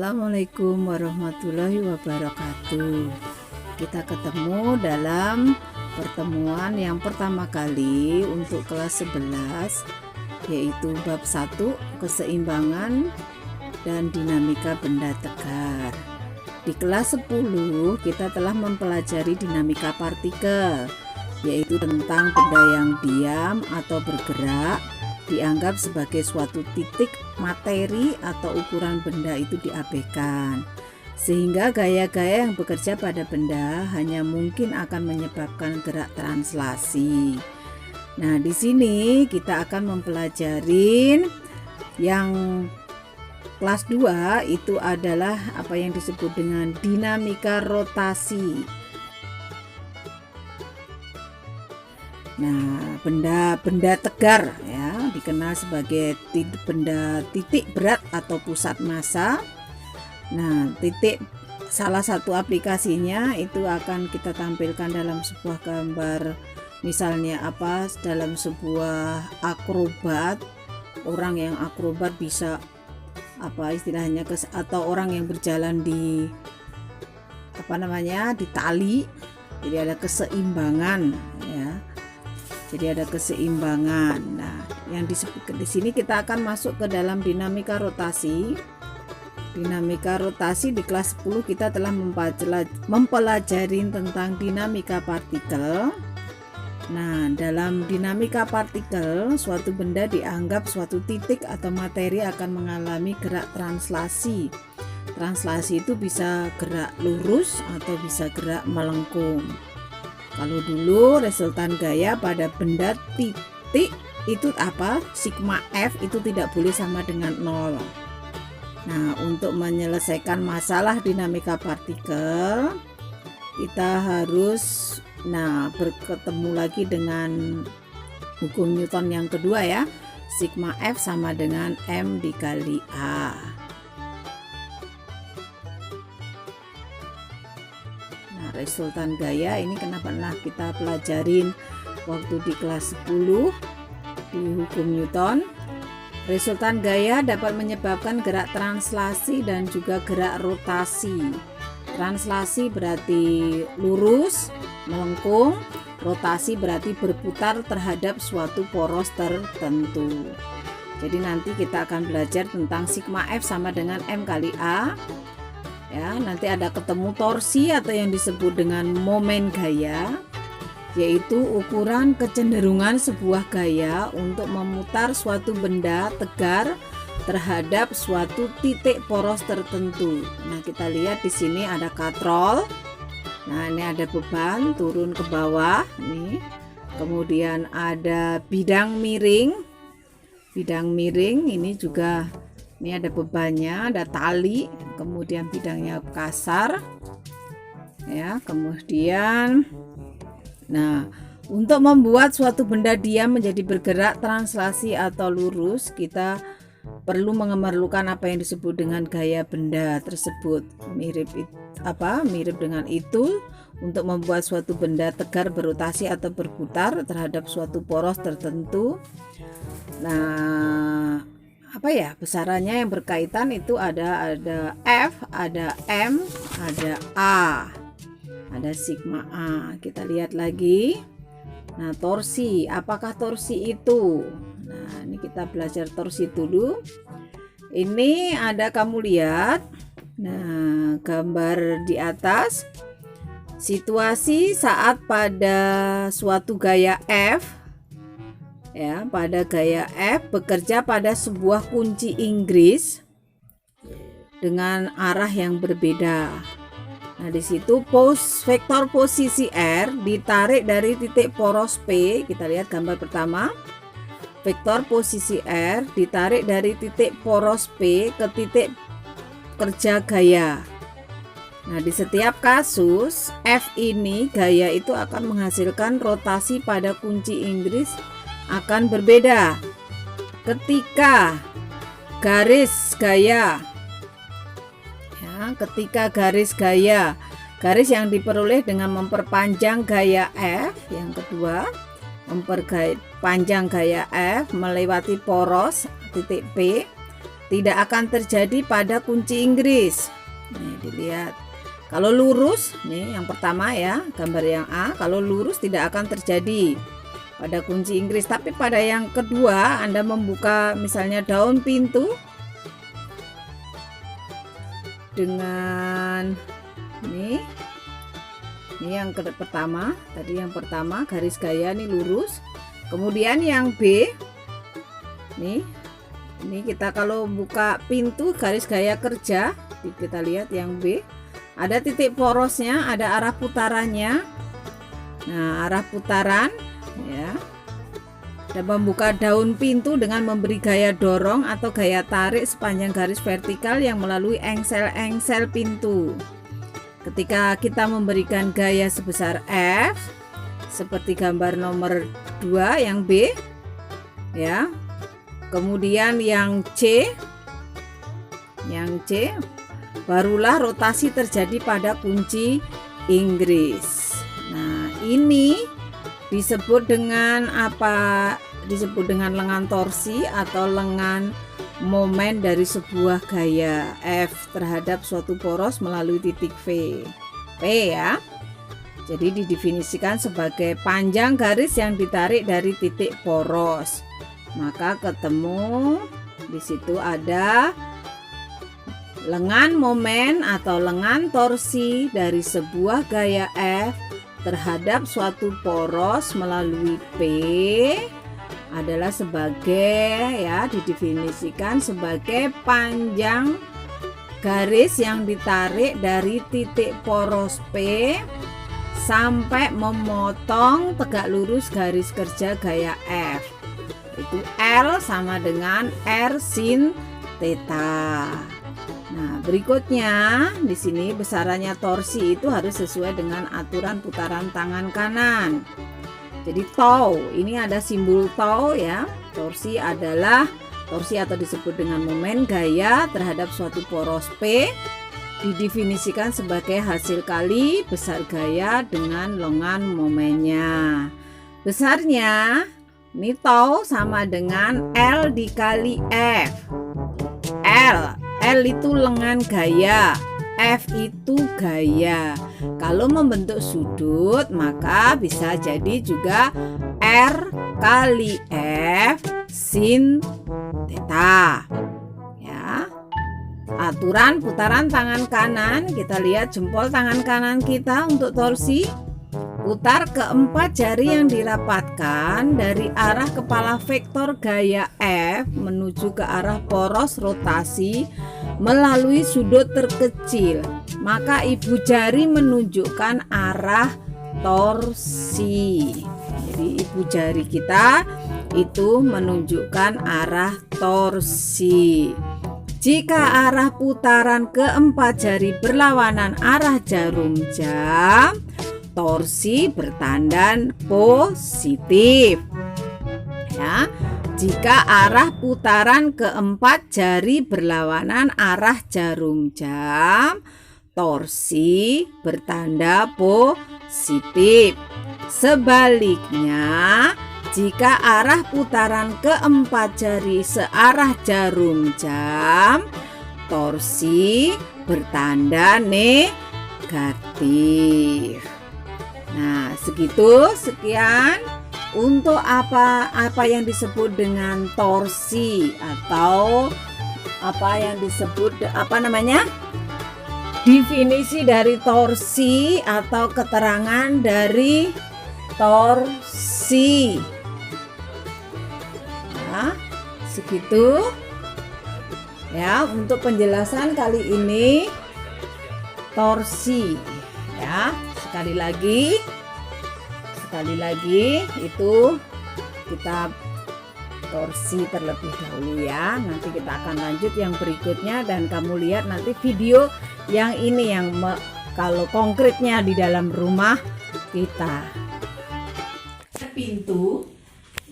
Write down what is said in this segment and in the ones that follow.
Assalamualaikum warahmatullahi wabarakatuh. Kita ketemu dalam pertemuan yang pertama kali untuk kelas 11, yaitu bab 1, keseimbangan dan dinamika benda tegar. Di kelas 10 kita telah mempelajari dinamika partikel, yaitu tentang benda yang diam atau bergerak dianggap sebagai suatu titik materi atau ukuran benda itu diabaikan, sehingga gaya-gaya yang bekerja pada benda hanya mungkin akan menyebabkan gerak translasi. Nah, di sini kita akan mempelajari yang kelas 2, itu adalah apa yang disebut dengan dinamika rotasi. Nah, benda tegar ya dikenal sebagai benda titik berat atau pusat massa. Nah, salah satu aplikasinya itu akan kita tampilkan dalam sebuah gambar, misalnya dalam sebuah akrobat, orang yang akrobat bisa istilahnya atau orang yang berjalan di di tali. Jadi ada keseimbangan ya. Jadi ada keseimbangan. Nah, yang disebut di sini kita akan masuk ke dalam dinamika rotasi. Dinamika rotasi di kelas 10 kita telah mempelajari tentang dinamika partikel. Nah, dalam dinamika partikel, suatu benda dianggap suatu titik atau materi akan mengalami gerak translasi. Translasi itu bisa gerak lurus atau bisa gerak melengkung. Kalau dulu resultan gaya pada benda titik itu sigma F itu tidak boleh sama dengan 0. Nah, untuk menyelesaikan masalah dinamika partikel, kita harus berketemu lagi dengan hukum Newton yang kedua ya. Sigma F sama dengan M dikali A. Resultan gaya ini kenapa kita pelajarin waktu di kelas 10 di hukum Newton. Resultan gaya dapat menyebabkan gerak translasi dan juga gerak rotasi. Translasi berarti lurus, melengkung, rotasi berarti berputar terhadap suatu poros tertentu. Jadi nanti kita akan belajar tentang sigma F sama dengan M kali A. Ya, nanti ada ketemu torsi atau yang disebut dengan momen gaya, yaitu ukuran kecenderungan sebuah gaya untuk memutar suatu benda tegar terhadap suatu titik poros tertentu. Nah, kita lihat di sini ada katrol. Nah, ini ada beban turun ke bawah nih. Kemudian ada bidang miring. Bidang miring ini juga ini ada bebannya, ada tali, kemudian bidangnya kasar ya. Kemudian untuk membuat suatu benda diam menjadi bergerak translasi atau lurus, kita perlu memerlukan apa yang disebut dengan gaya benda tersebut. Mirip dengan itu, untuk membuat suatu benda tegar berotasi atau berputar terhadap suatu poros tertentu. Nah, besarannya yang berkaitan itu ada F, ada M, ada A, ada sigma A. Kita lihat lagi. Nah, torsi, apakah torsi itu? Nah, ini kita belajar torsi dulu. Ini ada, kamu lihat. Nah, gambar di atas. Situasi saat pada suatu gaya F, ya, pada gaya F bekerja pada sebuah kunci Inggris dengan arah yang berbeda. Nah, di situ vektor posisi R ditarik dari titik poros P. Kita lihat gambar pertama. Vektor posisi R ditarik dari titik poros P ke titik kerja gaya. Nah, di setiap kasus F ini gaya itu akan menghasilkan rotasi pada kunci Inggris akan berbeda ketika garis gaya garis yang diperoleh dengan memperpanjang gaya F, yang kedua memperpanjang gaya F melewati poros titik P tidak akan terjadi pada kunci Inggris. Nih dilihat. Kalau lurus, nih yang pertama ya, gambar yang A, kalau lurus tidak akan terjadi pada kunci Inggris. Tapi pada yang kedua, Anda membuka misalnya daun pintu dengan ini yang pertama, tadi yang pertama garis gaya nih lurus. Kemudian yang B, nih ini kita kalau buka pintu garis gaya kerja, kita lihat yang B ada titik porosnya, ada arah putarannya. Nah, arah putaran ya. Dan membuka daun pintu dengan memberi gaya dorong atau gaya tarik sepanjang garis vertikal yang melalui engsel-engsel pintu. Ketika kita memberikan gaya sebesar F, seperti gambar nomor 2 yang B, ya. Kemudian yang C, barulah rotasi terjadi pada kunci Inggris. Nah, ini disebut dengan apa? Disebut dengan lengan torsi atau lengan momen dari sebuah gaya F terhadap suatu poros melalui titik V. P ya. Jadi didefinisikan sebagai panjang garis yang ditarik dari titik poros. Maka ketemu di situ ada lengan momen atau lengan torsi dari sebuah gaya F terhadap suatu poros melalui P adalah sebagai ya didefinisikan sebagai panjang garis yang ditarik dari titik poros P sampai memotong tegak lurus garis kerja gaya F. Itu L sama dengan R sin theta. Nah, berikutnya di sini besarannya torsi itu harus sesuai dengan aturan putaran tangan kanan. Jadi tau, ini ada simbol tau ya. Torsi adalah torsi atau disebut dengan momen gaya terhadap suatu poros P didefinisikan sebagai hasil kali besar gaya dengan lengan momennya. Besarnya ini tau sama dengan L dikali F. L itu lengan gaya, F itu gaya. Kalau membentuk sudut maka bisa jadi juga R kali F sin theta. Ya. Aturan putaran tangan kanan, kita lihat jempol tangan kanan kita untuk torsi. Putar keempat jari yang dirapatkan dari arah kepala vektor gaya F menuju ke arah poros rotasi melalui sudut terkecil. Maka ibu jari menunjukkan arah torsi. Jadi ibu jari kita itu menunjukkan arah torsi. Jika arah putaran keempat jari berlawanan arah jarum jam, torsi bertanda positif. Ya, jika arah putaran keempat jari berlawanan arah jarum jam, torsi bertanda positif. Sebaliknya, jika arah putaran keempat jari searah jarum jam, torsi bertanda negatif. Nah, sekian untuk apa yang disebut dengan torsi atau apa yang disebut definisi dari torsi atau keterangan dari torsi. Nah, segitu ya untuk penjelasan kali ini torsi ya. Sekali lagi itu kita torsi terlebih dahulu ya. Nanti kita akan lanjut yang berikutnya dan kamu lihat nanti video yang ini yang kalau konkretnya di dalam rumah kita. Pintu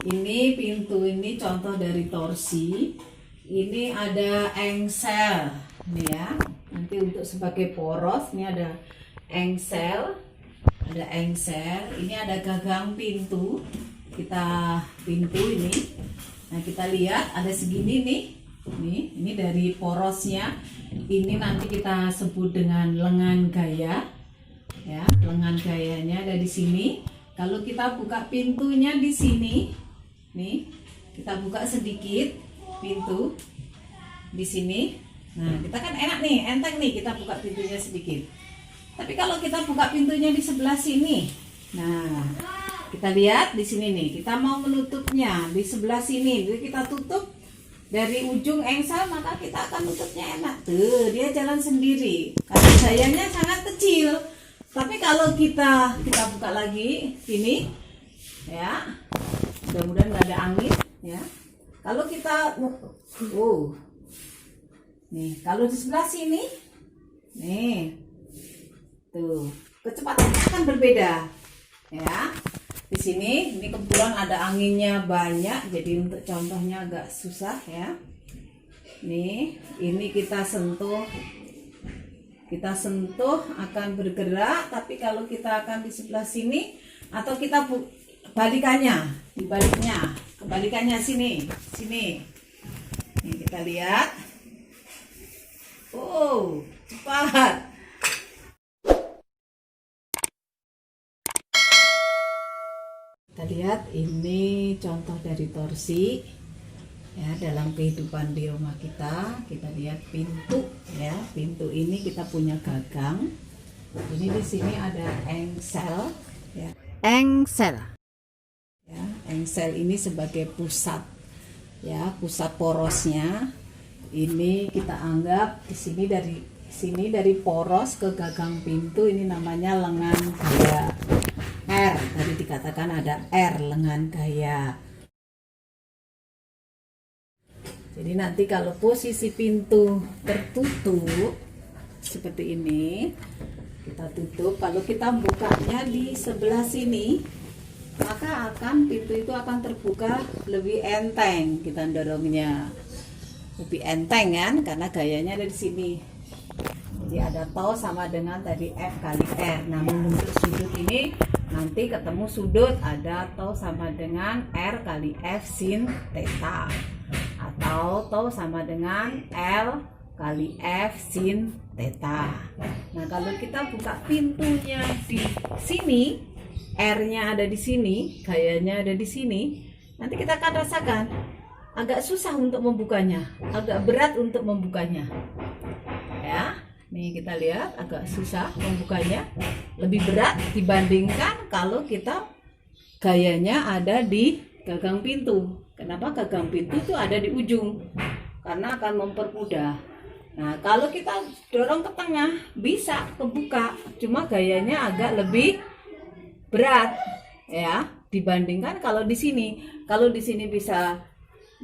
ini contoh dari torsi. Ini ada engsel nih ya. Nanti untuk sebagai poros ini ada engsel. Ini ada gagang pintu. Pintu ini. Nah, kita lihat ada segini nih. Ini dari porosnya. Ini nanti kita sebut dengan lengan gaya. Ya, lengan gayanya ada di sini. Kalau kita buka pintunya di sini, nih, kita buka sedikit pintu di sini. Nah, kita kan enak nih, enteng nih kita buka pintunya sedikit. Tapi kalau kita buka pintunya di sebelah sini, nah, kita lihat di sini nih, kita mau menutupnya di sebelah sini. Jadi kita tutup dari ujung engsel, maka kita akan tutupnya enak. Tuh, dia jalan sendiri. Karena gayanya sangat kecil. Tapi kalau kita buka lagi ini, ya, mudah-mudahan nggak ada angin, ya. Kalau kita, nih, kalau di sebelah sini, nih, tuh, kecepatannya akan berbeda, ya. Di sini, ini kebetulan ada anginnya banyak, jadi untuk contohnya agak susah, ya. Nih, ini kita sentuh akan bergerak. Tapi kalau kita akan di sebelah sini, atau kita kebalikannya sini. Nih, kita lihat. Oh, cepat. Kita lihat, ini contoh dari torsi, ya, dalam kehidupan di rumah kita. Kita lihat pintu, ya, pintu ini kita punya gagang. Ini di sini ada engsel, ya, engsel ini sebagai pusat, ya, pusat porosnya. Ini kita anggap di sini, dari poros ke gagang pintu, ini namanya lengan gaya. R, tadi dikatakan ada R, lengan gaya. Jadi nanti kalau posisi pintu tertutup seperti ini, kita tutup. Kalau kita bukanya di sebelah sini, maka pintu itu akan terbuka lebih enteng. Kita dorongnya lebih enteng kan, karena gayanya ada di sini. Jadi ada tau sama dengan tadi F kali R. Namun untuk sudut ini nanti ketemu sudut, ada tau sama dengan R kali F sin theta, atau tau sama dengan L kali F sin theta. Nah, kalau kita buka pintunya di sini, R-nya ada di sini, gayanya ada di sini, nanti kita akan rasakan agak susah untuk membukanya, agak berat untuk membukanya. Ya. Nih, kita lihat agak susah membukanya, lebih berat dibandingkan kalau kita gayanya ada di gagang pintu. Kenapa gagang pintu itu ada di ujung? Karena akan mempermudah. Nah, kalau kita dorong ke tengah bisa kebuka, cuma gayanya agak lebih berat, ya, dibandingkan kalau di sini. Kalau di sini bisa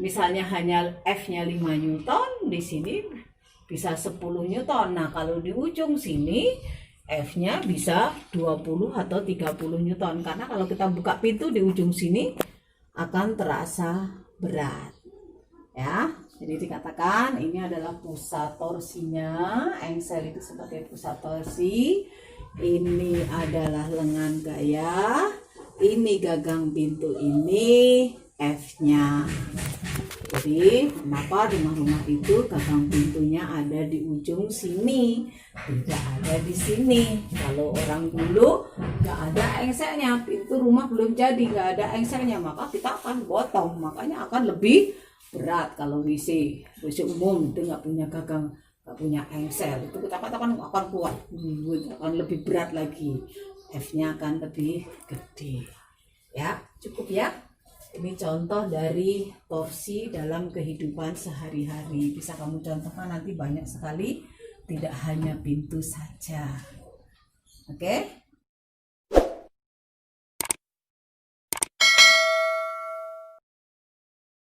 misalnya hanya F-nya 5 Newton, di sini bisa 10 Newton. Nah, kalau di ujung sini F-nya bisa 20 atau 30 Newton. Karena kalau kita buka pintu di ujung sini akan terasa berat. Ya, jadi dikatakan ini adalah pusat torsinya. Engsel itu sebagai pusat torsi. Ini adalah lengan gaya. Ini gagang pintu, ini F-nya. Jadi kenapa rumah-rumah itu gagang pintunya ada di ujung sini, tidak ada di sini. Kalau orang dulu nggak ada engselnya, pintu rumah belum jadi, nggak ada engselnya, maka kita akan gotong, makanya akan lebih berat. Kalau WC umum itu nggak punya gagang, nggak punya engsel, itu kita katakan akan kuat, akan lebih berat lagi. F-nya akan lebih gede. Ya, cukup ya. Ini contoh dari torsi dalam kehidupan sehari-hari. Bisa kamu contohkan nanti banyak sekali, tidak hanya pintu saja. Oke?